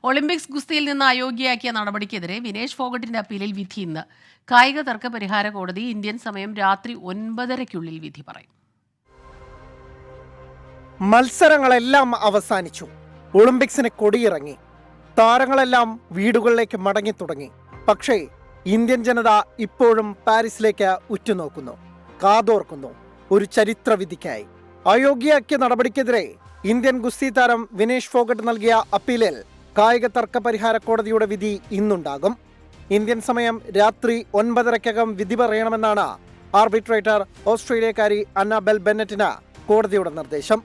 Olympics ഗുസ്തിയിൽ നിന്ന് അയോഗ്യയാക്കിയ നടപടിക്കെതിരെ വിനേഷ് ഫോഗട്ടിന്റെ അപ്പീലിൽ വിധി ഇന്ന്. കായിക തർക്ക പരിഹാര കോടതി ഇന്ത്യൻ സമയം രാത്രി 9:30-ക്കുള്ളിൽ വിധി പറയും. മത്സരങ്ങളെല്ലാം അവസാനിച്ചു. ഒളിമ്പിക്സിന് കൊടിയിറങ്ങി. താരങ്ങളെല്ലാം വീടുകളിലേക്ക് മടങ്ങി തുടങ്ങി. പക്ഷേ ഇന്ത്യൻ ജനത ഇപ്പോഴും പാരീസിലേക്ക് ഉറ്റുനോക്കുന്നു, കാതോർക്കുന്നു ഒരു ചരിത്ര വിധിക്കായി. അയോഗ്യയാക്കിയ നടപടിക്കെതിരെ ഇന്ത്യൻ ഗുസ്തി താരം വിനേഷ് ഫോഗട്ട് നൽകിയ അപ്പീലിൽ കായിക തർക്ക പരിഹാര കോടതിയുടെ വിധി ഇന്നുണ്ടാകും. ഇന്ത്യൻ സമയം രാത്രി 9:30-ക്കകം വിധി പറയണമെന്നാണ് ആർബിട്രേറ്റർ ഓസ്ട്രേലിയക്കാരി അന്നാബെൽ ബെന്നറ്റിന് കോടതിയുടെ നിർദ്ദേശം.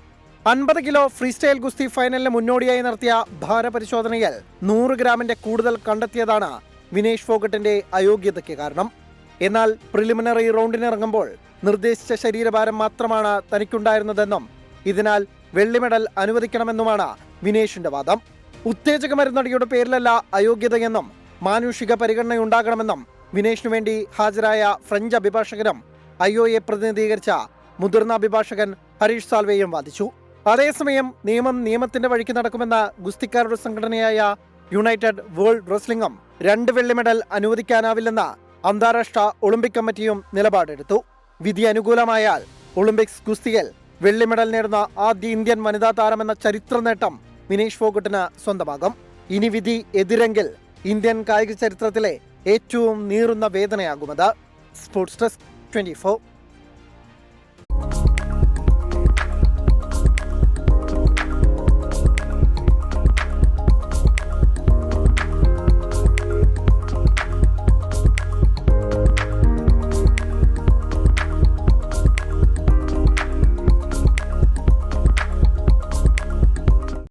50 കിലോ ഫ്രീ സ്റ്റൈൽ ഗുസ്തി ഫൈനലിന് മുന്നോടിയായി നടത്തിയ ഭാരപരിശോധനയിൽ 100 ഗ്രാമിന്റെ കൂടുതൽ കണ്ടെത്തിയതാണ് വിനേഷ് ഫോഗട്ടിന്റെ അയോഗ്യതയ്ക്ക് കാരണം. എന്നാൽ പ്രിലിമിനറി റൗണ്ടിനിറങ്ങുമ്പോൾ നിർദ്ദേശിച്ച ശരീരഭാരം മാത്രമാണ് തനിക്കുണ്ടായിരുന്നതെന്നും ഇതിനാൽ വെള്ളി മെഡൽ അനുവദിക്കണമെന്നുമാണ് വിനേഷിന്റെ വാദം. ഉത്തേജക മരുന്നടിയുടെ പേരിലല്ല അയോഗ്യതയെന്നും മാനുഷിക പരിഗണനയുണ്ടാകണമെന്നും വിനേഷിനു വേണ്ടി ഹാജരായ ഫ്രഞ്ച് അഭിഭാഷകനും IOA പ്രതിനിധീകരിച്ച മുതിർന്ന അഭിഭാഷകൻ ഹരീഷ് സാൽവേയും വാദിച്ചു. അതേസമയം നിയമത്തിന്റെ വഴിക്ക് നടക്കുമെന്ന ഗുസ്തിക്കാരുടെ സംഘടനയായ യുണൈറ്റഡ് വേൾഡ് റെസ്ലിംഗും 2 വെള്ളി മെഡൽ അനുവദിക്കാനാവില്ലെന്ന അന്താരാഷ്ട്ര ഒളിമ്പിക് കമ്മിറ്റിയും നിലപാടെടുത്തു. വിധി അനുകൂലമായാൽ ഒളിമ്പിക്സ് ഗുസ്തിയിൽ വെള്ളി മെഡൽ നേടുന്ന ആദ്യ ഇന്ത്യൻ വനിതാ താരമെന്ന ചരിത്ര നേട്ടം വിനേഷ് ഫോഗട്ടിന് സ്വന്തമാകും. ഇനി വിധി എതിരെങ്കിൽ ഇന്ത്യൻ കായിക ചരിത്രത്തിലെ ഏറ്റവും നീറുന്ന വേദനയാകുമത്. Sports desk 24.